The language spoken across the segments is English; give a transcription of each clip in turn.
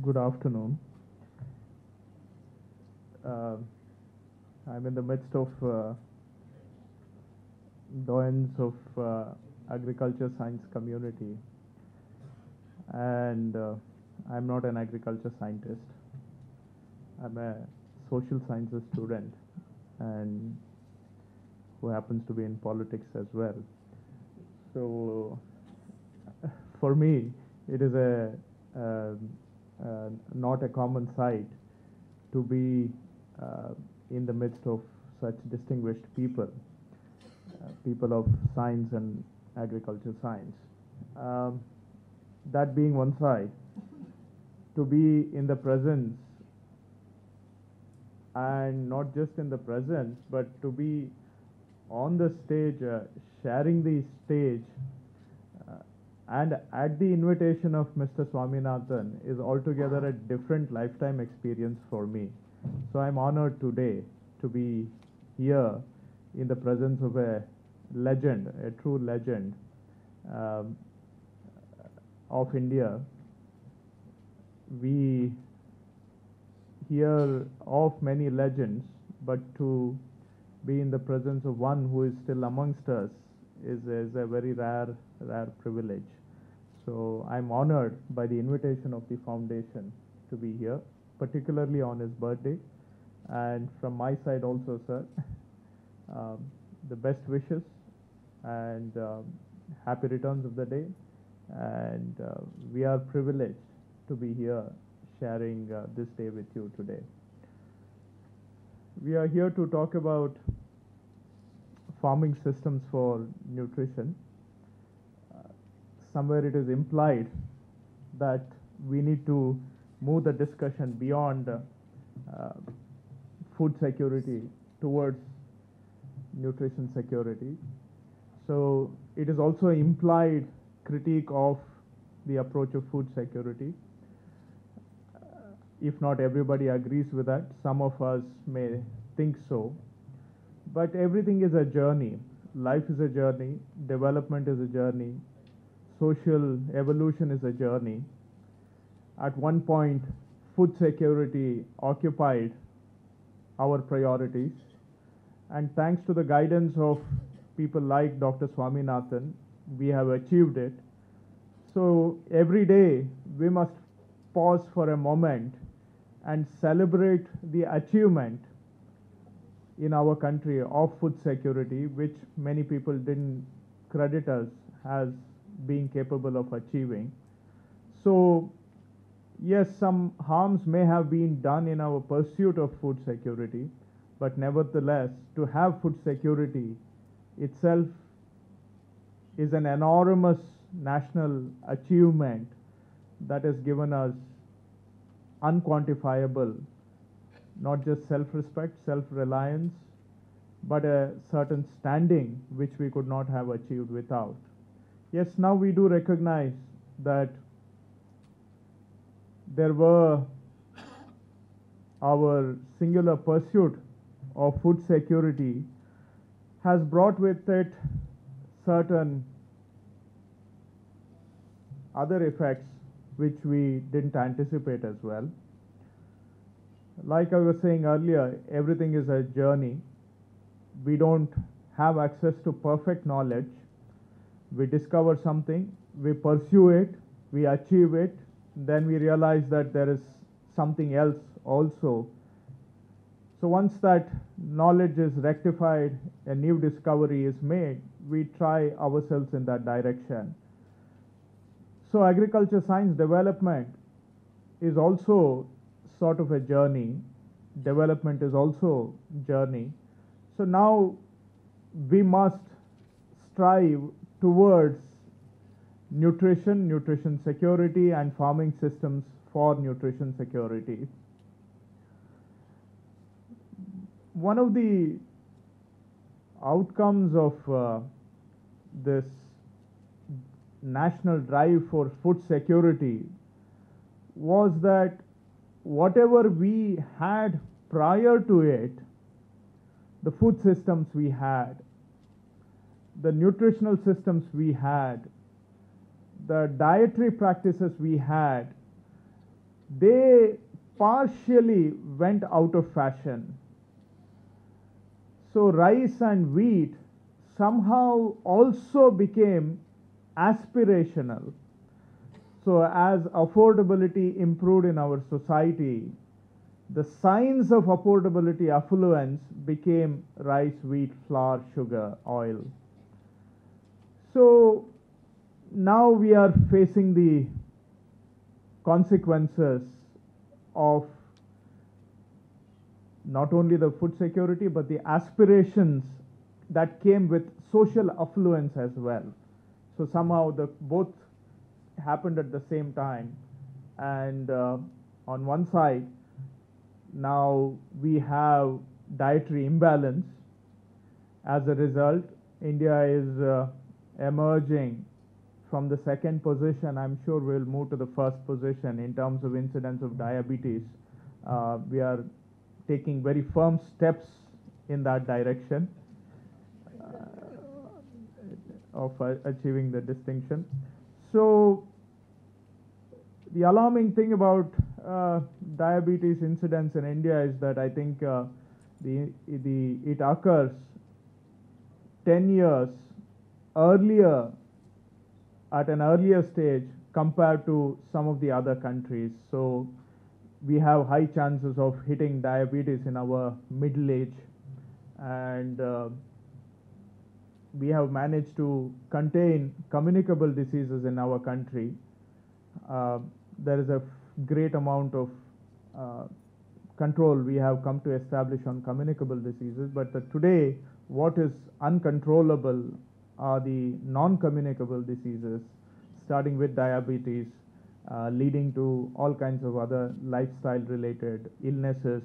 Good afternoon. Uh, I'm in the midst of doyens of agriculture science community, and I'm not an agriculture scientist. I'm a social sciences student, and who happens to be in politics as well. So, for me, it is uh, not a common sight to be in the midst of such distinguished people, people of science and agriculture science. Um, that being one side, to be in the presence, and not just in the presence, but to be on the stage, sharing the stage, and at the invitation of Mr. Swaminathan is altogether a different lifetime experience for me. So I'm honored today to be here in the presence of a legend, a true legend um, of India. We hear of many legends, but to be in the presence of one who is still amongst us is a very rare privilege. So I'm honored by the invitation of the foundation to be here, particularly on his birthday. And from my side also, sir, the best wishes and happy returns of the day. And we are privileged to be here sharing this day with you today. We are here to talk about farming systems for nutrition. Somewhere it is implied that we need to move the discussion beyond food security towards nutrition security. So it is also implied critique of the approach of food security. If not everybody agrees with that, some of us may think so. But everything is a journey. Life is a journey, development is a journey, social evolution is a journey. At one point, food security occupied our priorities, and thanks to the guidance of people like Dr. Swaminathan, we have achieved it. So every day we must pause for a moment and celebrate the achievement in our country of food security, which many people didn't credit us as being capable of achieving. So yes, some harms may have been done in our pursuit of food security, but nevertheless, to have food security itself is an enormous national achievement that has given us unquantifiable, not just self-respect, self-reliance, but a certain standing which we could not have achieved without. Yes, now we do recognize that there were our singular pursuit of food security has brought with it certain other effects which we didn't anticipate as well. Like I was saying earlier, everything is a journey. We don't have access to perfect knowledge. We discover something, we pursue it, we achieve it, then we realize that there is something else also. So once that knowledge is rectified, a new discovery is made, we try ourselves in that direction. So agriculture science development is also sort of a journey. Development is also journey. So now we must strive towards nutrition security, and farming systems for nutrition security. One of the outcomes of this national drive for food security was that whatever we had prior to it, the food systems we had, the nutritional systems we had, the dietary practices we had, they partially went out of fashion. So rice and wheat somehow also became aspirational. So as affordability improved in our society, the signs of affordability affluence became rice, wheat, flour, sugar, oil. So now we are facing the consequences of not only the food security but the aspirations that came with social affluence as well. So somehow the both happened at the same time, and on one side now we have dietary imbalance. As a result, India is emerging from the second position. I'm sure we'll move to the first position in terms of incidence of diabetes. We are taking very firm steps in that direction of achieving the distinction. So the alarming thing about diabetes incidence in India is that I think it occurs 10 years earlier, at an earlier stage compared to some of the other countries. So we have high chances of hitting diabetes in our middle age, and we have managed to contain communicable diseases in our country. There is a great amount of control we have come to establish on communicable diseases, but today what is uncontrollable are the non-communicable diseases, starting with diabetes, leading to all kinds of other lifestyle-related illnesses,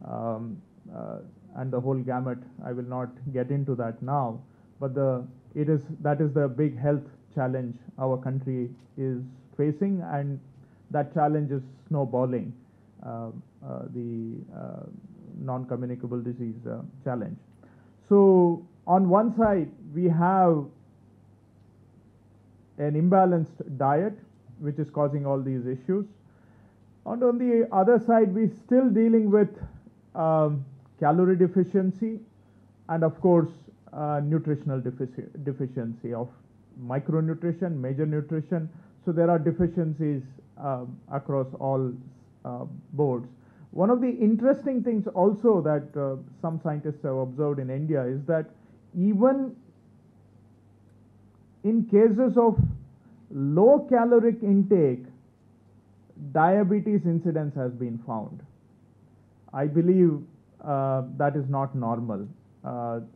and the whole gamut. I will not get into that now, but that is the big health challenge our country is facing, and that challenge is snowballing, the non-communicable disease challenge. So on one side we have an imbalanced diet which is causing all these issues, and on the other side we're still dealing with calorie deficiency, and of course nutritional deficiency of micronutrition, major nutrition. So there are deficiencies across all boards. One of the interesting things also that some scientists have observed in India is that even in cases of low caloric intake, diabetes incidence has been found. I believe that is not normal.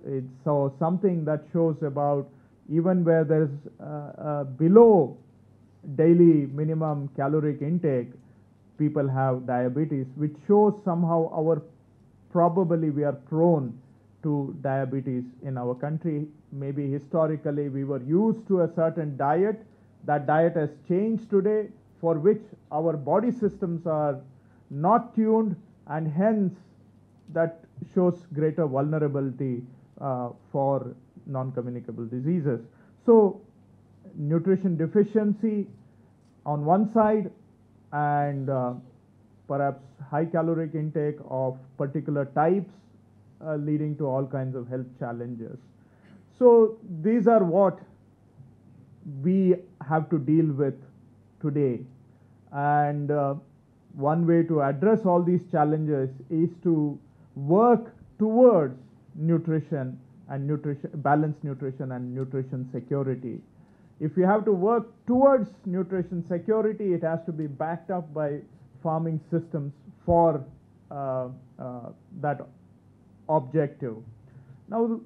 It's so something that shows about even where there is below daily minimum caloric intake, people have diabetes, which shows somehow probably we are prone to diabetes in our country. Maybe historically we were used to a certain diet. That diet has changed today, for which our body systems are not tuned, and hence that shows greater vulnerability for non-communicable diseases. So nutrition deficiency on one side, and perhaps high caloric intake of particular types leading to all kinds of health challenges. So these are what we have to deal with today, and one way to address all these challenges is to work towards nutrition and balanced nutrition and nutrition security. If you have to work towards nutrition security, it has to be backed up by farming systems for that objective. Now,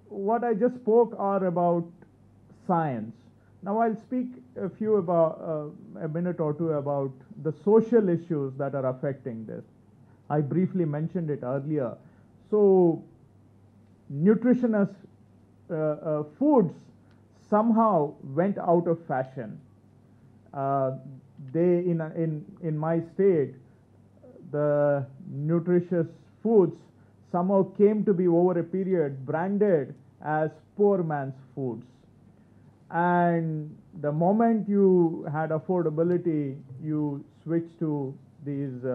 what I just spoke are about science. Now I'll speak a minute or two about the social issues that are affecting this. I briefly mentioned it earlier. So nutritious foods somehow went out of fashion. In my state, the nutritious foods somehow came to be over a period branded as poor man's foods. and the moment you had affordability, you switched to these,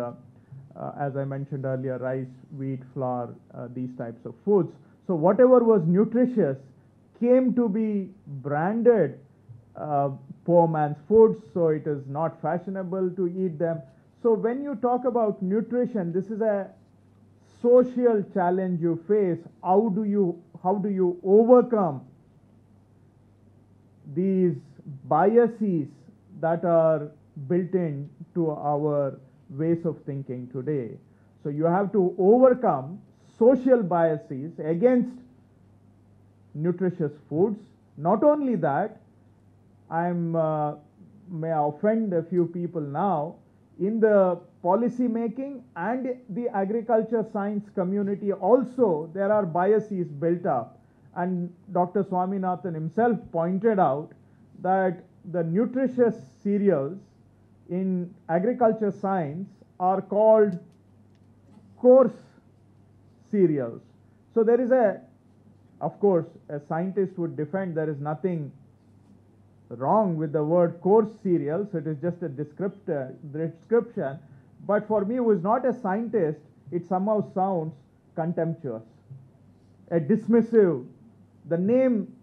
as I mentioned earlier, rice, wheat, flour, these types of foods. So whatever was nutritious came to be branded poor man's foods, so it is not fashionable to eat them. So when you talk about nutrition, this is a social challenge you face. How do you overcome these biases that are built in to our ways of thinking today? So you have to overcome social biases against nutritious foods. Not only that, may offend a few people now, in the policy making and the agriculture science community also there are biases built up, and Dr. Swaminathan himself pointed out that the nutritious cereals in agriculture science are called coarse cereals. So there is of course, a scientist would defend there is nothing wrong with the word coarse cereals, it is just a description, but for me who is not a scientist, it somehow sounds contemptuous, a dismissive. The name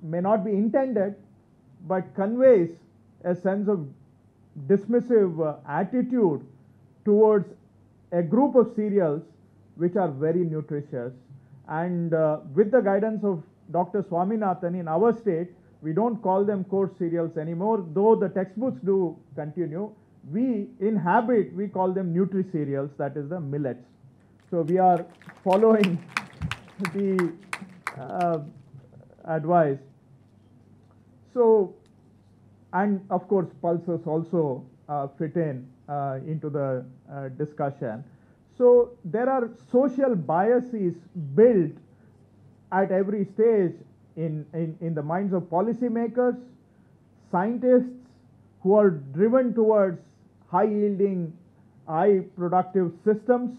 may not be intended, but conveys a sense of dismissive attitude towards a group of cereals which are very nutritious. And with the guidance of Dr. Swaminathan, in our state, we don't call them coarse cereals anymore, though the textbooks do continue. We, in habit, we call them nutri-cereals, that is the millets. So we are following the advice. So, and of course, pulses also fit into the discussion. So there are social biases built at every stage in the minds of policymakers, scientists who are driven towards high yielding, high productive systems,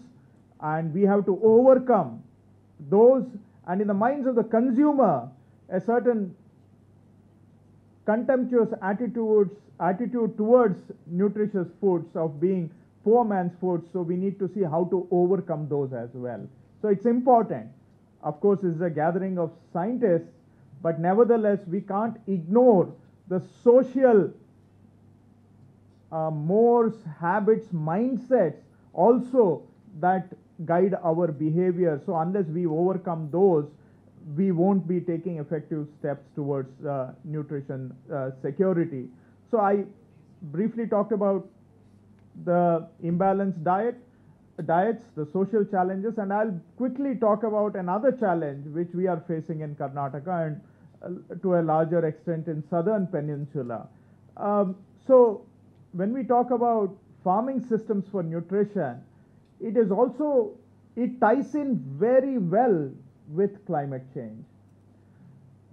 and we have to overcome those, and in the minds of the consumer, a certain contemptuous attitude towards nutritious foods of being poor man's foods. So we need to see how to overcome those as well. So it's important. Of course, this is a gathering of scientists, but nevertheless, we can't ignore the social mores, habits, mindsets also that guide our behavior. So unless we overcome those, we won't be taking effective steps towards nutrition security. So I briefly talked about the imbalanced diets, the social challenges, and I'll quickly talk about another challenge which we are facing in Karnataka and to a larger extent in southern peninsula. So when we talk about farming systems for nutrition, it ties in very well with climate change,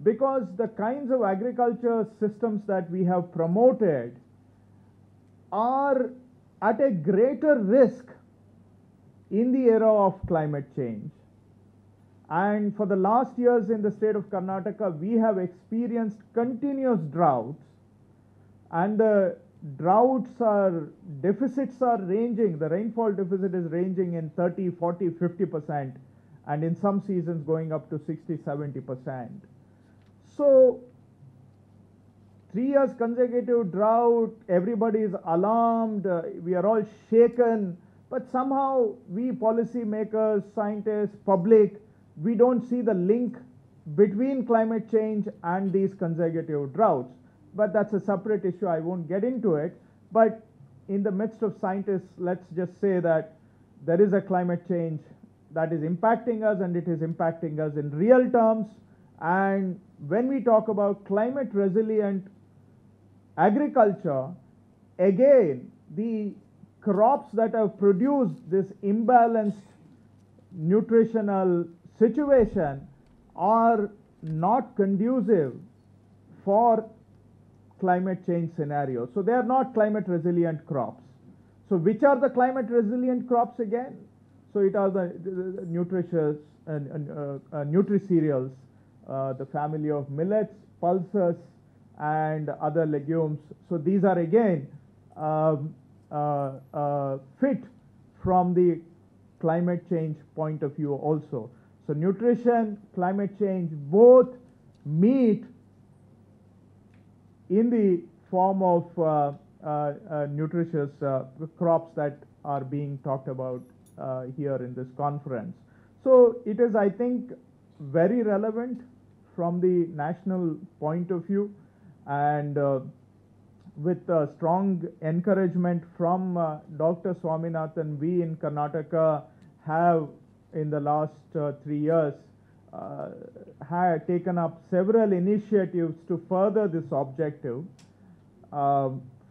because the kinds of agriculture systems that we have promoted are at a greater risk in the era of climate change. And for the last years in the state of Karnataka, we have experienced continuous droughts, and the deficits are ranging, the rainfall deficit is ranging in 30, 40, 50%, and in some seasons going up to 60, 70%. So 3 years consecutive drought, everybody is alarmed, we are all shaken, but somehow we policy makers, scientists, public, we don't see the link between climate change and these consecutive droughts. But that's a separate issue, I won't get into it. But in the midst of scientists, let's just say that there is a climate change that is impacting us, and it is impacting us in real terms. And when we talk about climate resilient agriculture, again, the crops that have produced this imbalanced nutritional situation are not conducive for climate change scenarios. So they are not climate resilient crops. So which are the climate resilient crops again? So it are the nutritious nutri-cereals, the family of millets, pulses, and other legumes. So these are again fit from the climate change point of view also. So nutrition, climate change both meet in the form of nutritious crops that are being talked about here in this conference. So it is, I think, very relevant from the national point of view, and with strong encouragement from Dr. Swaminathan, we in Karnataka have in the last 3 years had taken up several initiatives to further this objective.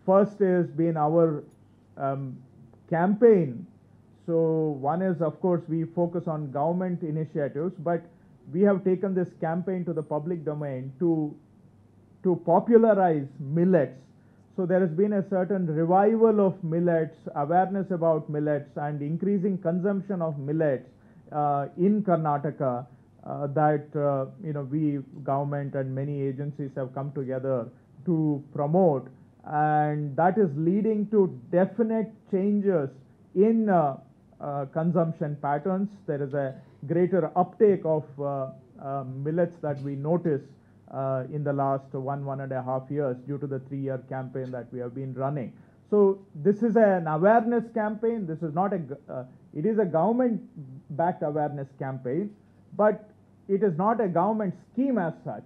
First has been our campaign. So one is, of course, we focus on government initiatives, but we have taken this campaign to the public domain to popularize millets. So there has been a certain revival of millets, awareness about millets, and increasing consumption of millets in Karnataka that we, government and many agencies have come together to promote, and that is leading to definite changes in consumption patterns. There is a greater uptake of millets that we notice in the last 1.5 years due to the 3-year campaign that we have been running. So this is an awareness campaign. This is not it is a government-backed awareness campaign, but it is not a government scheme as such.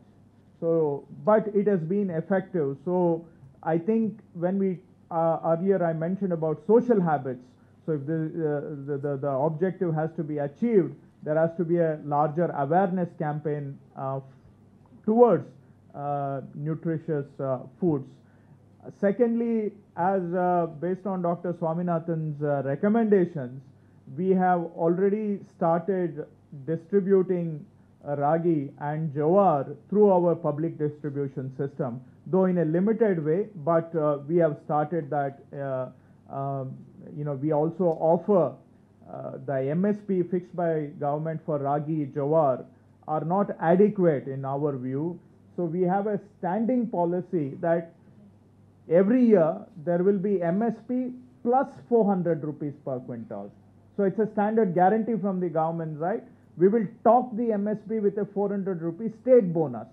So, but it has been effective. So I think when we earlier I mentioned about social habits. So if the objective has to be achieved, there has to be a larger awareness campaign towards nutritious foods. Secondly, as based on Dr. Swaminathan's recommendations, we have already started distributing ragi and jowar through our public distribution system, though in a limited way, but we have started that. We also offer the MSP fixed by government for ragi, jowar are not adequate in our view. So we have a standing policy that every year there will be MSP plus 400 rupees per quintal. So it's a standard guarantee from the government, right? We will top the MSP with a 400 rupees state bonus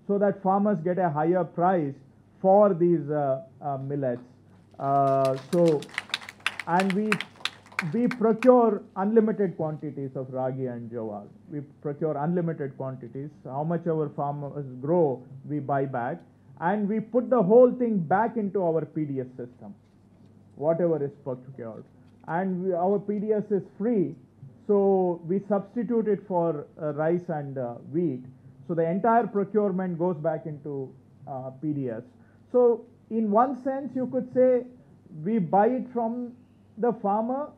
so that farmers get a higher price for these millets. And we procure unlimited quantities of ragi and jowar. We procure unlimited quantities. How much our farmers grow, we buy back. And we put the whole thing back into our PDS system, whatever is procured. And our PDS is free, so we substitute it for rice and wheat. So the entire procurement goes back into PDS. So in one sense, you could say we buy it from the farmer,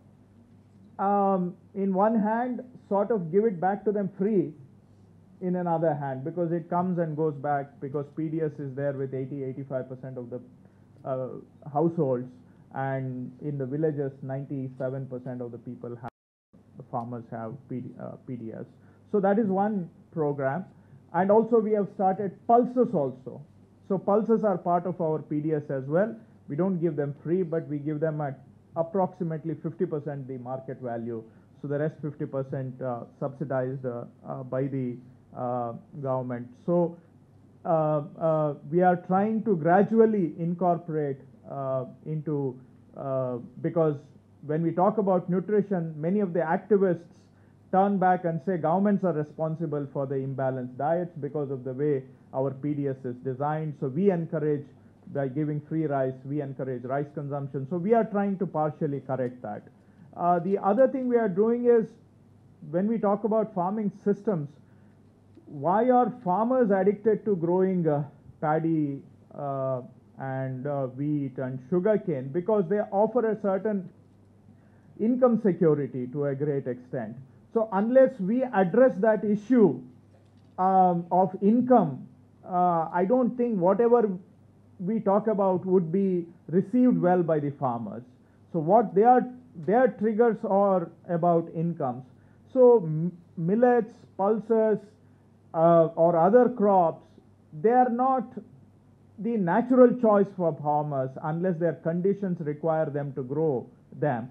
in one hand, sort of give it back to them free in another hand, because it comes and goes back, because PDS is there with 80-85% of the households, and in the villages 97% of the people have, the farmers have PDS. So that is one program. And also we have started pulses also. So pulses are part of our PDS as well. We don't give them free, but we give them at approximately 50% the market value. So the rest 50% subsidized by the government. So we are trying to gradually incorporate into, because when we talk about nutrition, many of the activists turn back and say governments are responsible for the imbalanced diets because of the way our PDS is designed. So we encourage, by giving free rice, we encourage rice consumption. So we are trying to partially correct that. The other thing we are doing is, when we talk about farming systems, why are farmers addicted to growing paddy and wheat and sugarcane? Because they offer a certain income security to a great extent. So unless we address that issue of income, I don't think whatever we talk about would be received well by the farmers. So what their triggers are about incomes. So millets, pulses, or other crops, they are not the natural choice for farmers unless their conditions require them to grow them.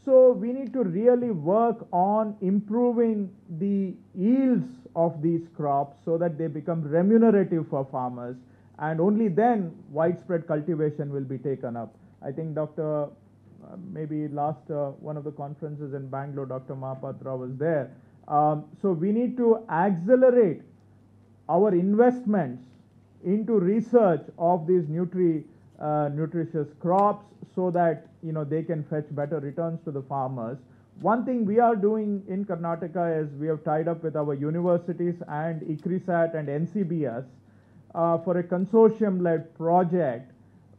So we need to really work on improving the yields of these crops so that they become remunerative for farmers, and only then widespread cultivation will be taken up. I think Dr. Maybe last one of the conferences in Bangalore, Dr. Mahapatra was there. So we need to accelerate our investments into research of these nutritious crops so that they can fetch better returns to the farmers. One thing we are doing in Karnataka is we have tied up with our universities and ICRISAT and NCBS for a consortium-led project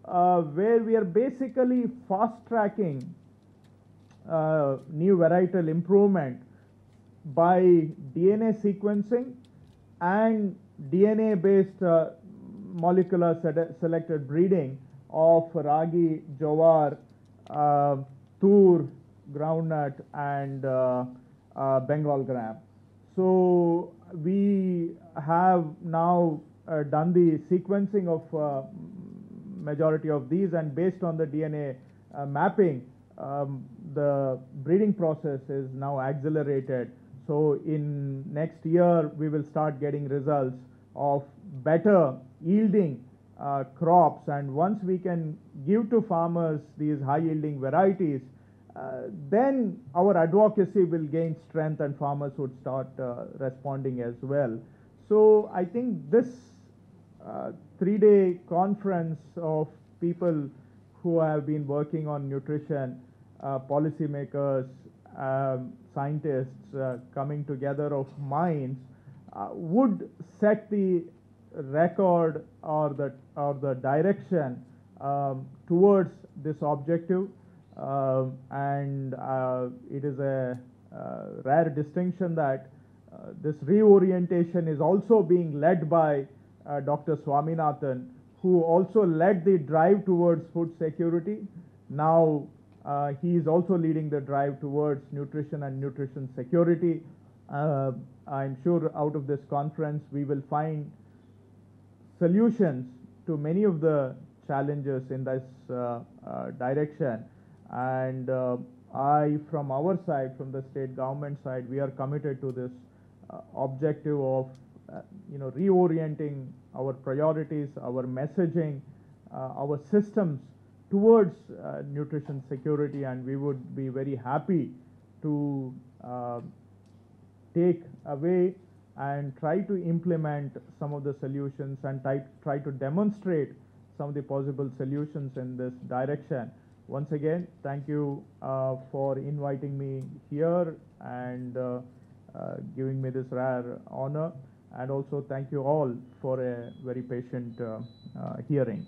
where we are basically fast-tracking new varietal improvement by DNA sequencing and DNA-based molecular selected breeding of ragi, jowar, tur, groundnut, and Bengal gram. So we have now done the sequencing of majority of these, and based on the DNA mapping, the breeding process is now accelerated. So in next year, we will start getting results of better yielding crops, and once we can give to farmers these high yielding varieties, then our advocacy will gain strength and farmers would start responding as well. So I think this 3-day conference of people who have been working on nutrition, policymakers, scientists coming together of minds would set the record or the direction towards this objective, and it is a rare distinction that this reorientation is also being led by Dr. Swaminathan, who also led the drive towards food security. Now he is also leading the drive towards nutrition and nutrition security. I'm sure out of this conference we will find solutions to many of the challenges in this direction, and from our side, from the state government side, we are committed to this objective of reorienting our priorities, our messaging, our systems towards nutrition security, and we would be very happy to take away and try to implement some of the solutions and try to demonstrate some of the possible solutions in this direction. Once again, thank you for inviting me here and giving me this rare honor, and also thank you all for a very patient hearing.